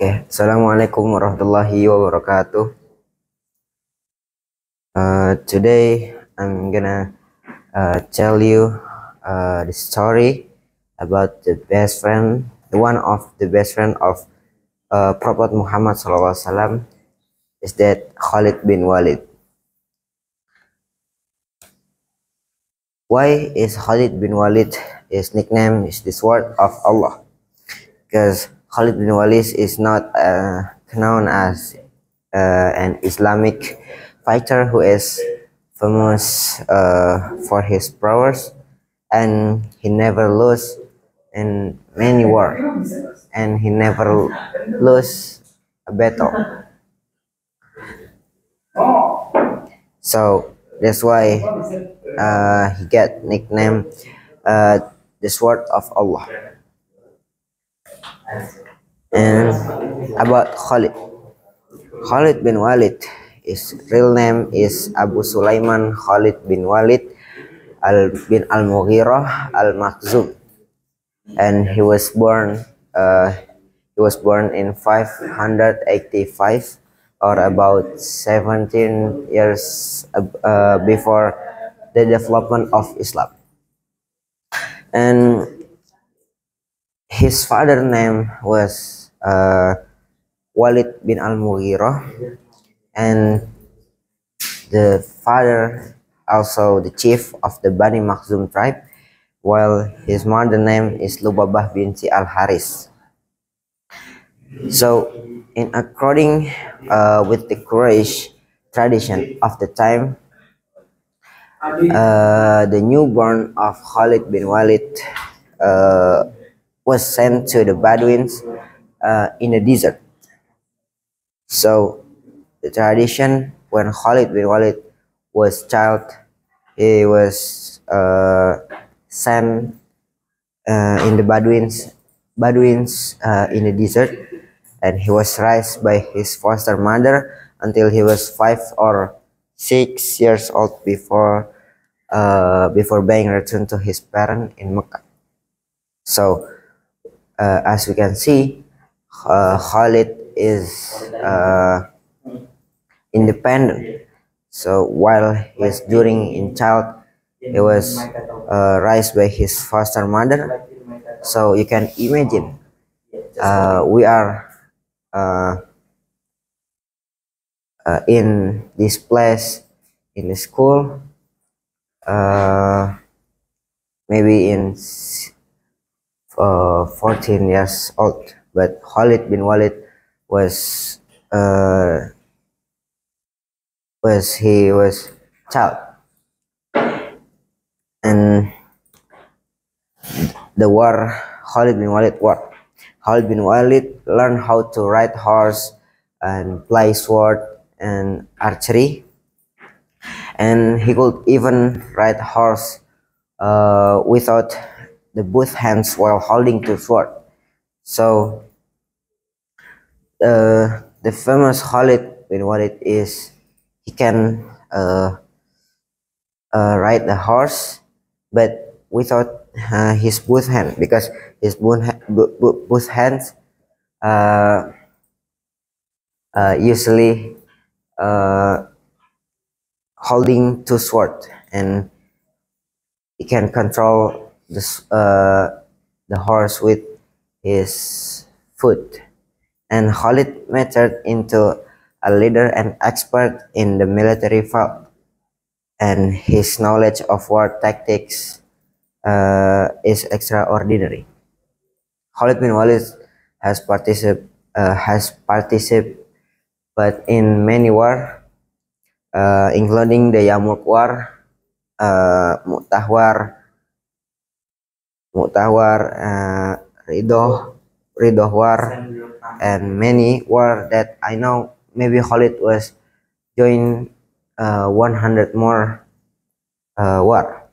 Assalamualaikum warahmatullahi wabarakatuh. Today I'm gonna tell you the story about the best friend, one of the best friend of Prophet Muhammad SAW is that Khalid bin Walid. Why is Khalid bin Walid his nickname is the sword of Allah? Because Khalid bin Walid is not known as an Islamic fighter who is famous for his prowess, and he never lose in many war, and he never lose a battle. So that's why he get nickname the sword of Allah. And about Khalid bin Walid, his real name is Abu Sulaiman Khalid bin Walid bin Al-Mughirah Al-Makhzum, and he was born in 585, or about 17 years before the development of Islam. And his father name was Walid bin Al-Mughirah, and the father also the chief of the Bani Makhzum tribe, while his mother name is Lubabah binti Al-Haris. So, in according with the Quraysh tradition of the time, the newborn of Khalid bin Walid was sent to the Bedouins in the desert. So, the tradition when Khalid bin Walid was child, he was sent in the Bedouins in the desert, and he was raised by his foster mother until he was 5 or 6 years old before being returned to his parents in Mecca. So as we can see, Khalid is independent. So while he's during in child, he was raised by his foster mother. So you can imagine we are in this place in the school, maybe in 14 years old, but Khalid bin Walid was he was child, and the war Khalid bin Walid war. Khalid bin Walid learned how to ride horse and play sword and archery, and he could even ride horse without the both hands while holding the sword. So the famous Khalid bin Walid is he can ride the horse, but without his both hands, because his both hands usually holding two swords, and he can control the horse with his foot. And Khalid matured into a leader and expert in the military field, and his knowledge of war tactics is extraordinary. Khalid bin Walid has participated in many wars, including the Yarmouk War, Mu'tah, Ridho War, and many war that I know. Maybe Khalid was joined 100 more war,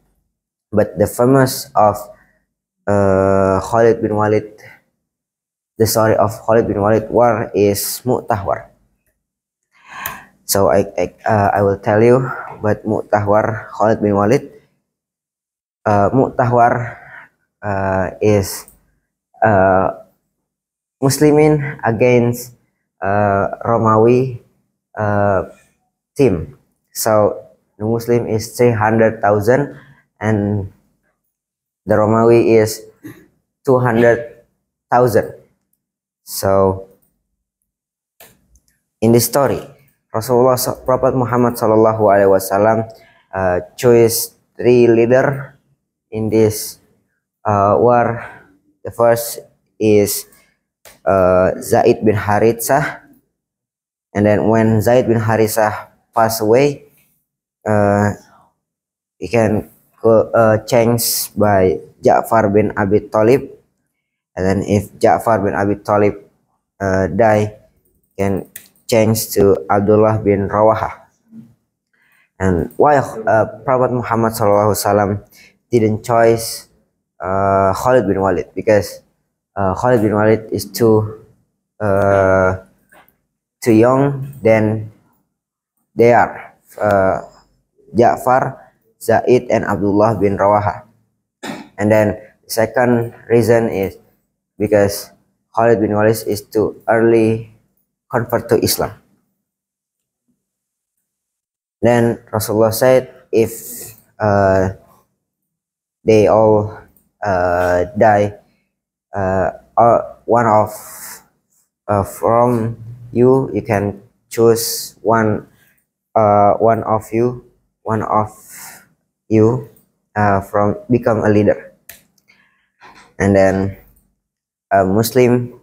but the famous of Khalid bin Walid, the story of Khalid bin Walid war is Mu'tah War. So I will tell you, but Mu'tah War Khalid bin Walid. Mu'tah War is Muslimin against Romawi team. So the Muslim is 300,000 and the Romawi is 200,000. So in this story, Prophet Muhammad Sallallahu Alaihi Wasallam chose 3 leader in this war. The first is Zaid bin Harithah, and then when Zaid bin Harithah passed away, he can changed by Ja'far bin Abi Thalib, and then if Ja'far bin Abi Thalib die, can change to Abdullah bin Rawaha. And why Prophet Muhammad SAW didn't choose Khalid bin Walid? Because Khalid bin Walid is too young than they are Ja'far, Zaid, and Abdullah bin Rawaha. And then the second reason is because Khalid bin Walid is too early convert to Islam. Then Rasulullah said, if they all die, or one of from you can choose one of you from become a leader. And then a Muslim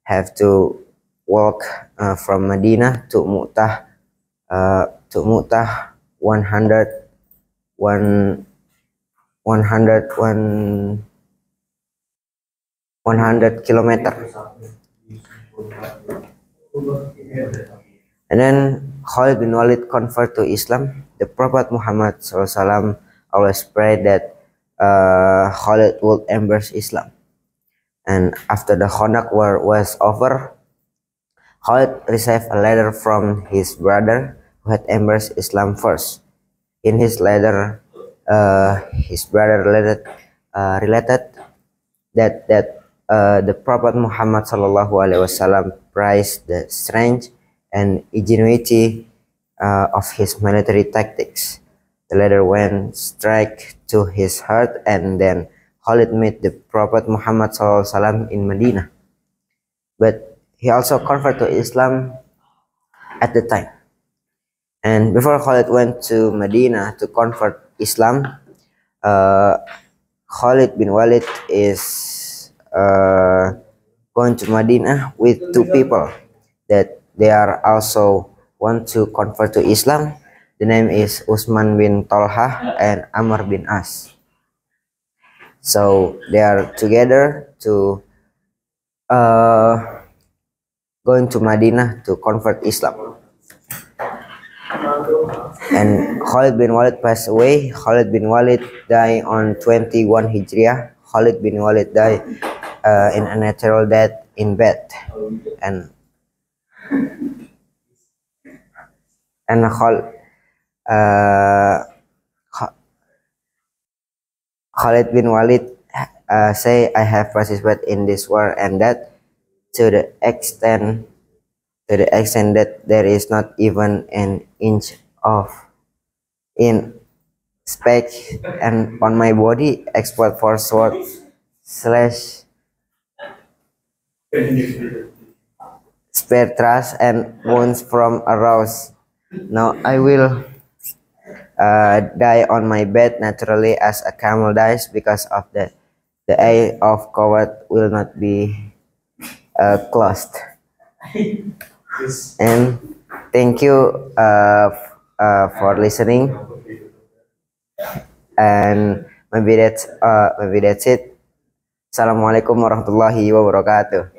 have to walk from Medina to Mu'tah 100 kilometer. And then Khalid bin Walid convert to Islam. The Prophet Muhammad SAW always prayed that Khalid would embrace Islam. And after the Khandaq war was over, Khalid received a letter from his brother who had embraced Islam first. In his letter, his brother related that the Prophet Muhammad SAW praised the strength and ingenuity of his military tactics. The letter went straight to his heart, and then Khalid met the Prophet Muhammad SAW in Medina. But he also converted to Islam at the time. And before Khalid went to Medina to convert Islam, Khalid bin Walid is going to Medina with 2 people that they are also want to convert to Islam. The name is Usman bin Talha and Amr bin As. So they are together to going to Medina to convert Islam. And Khalid bin Walid passed away. Khalid bin Walid died on 21 Hijriah. Khalid bin Walid died in a natural death in bed. And Khalid bin Walid say, I have participated in this war, and that to the extent that there is not even an inch of in speck and on my body except for sword slash spare thrust and wounds from a rose. Now I will die on my bed naturally as a camel dies, because of the eye of coward will not be closed. And thank you for listening, and maybe that's it. Assalamualaikum warahmatullahi wabarakatuh.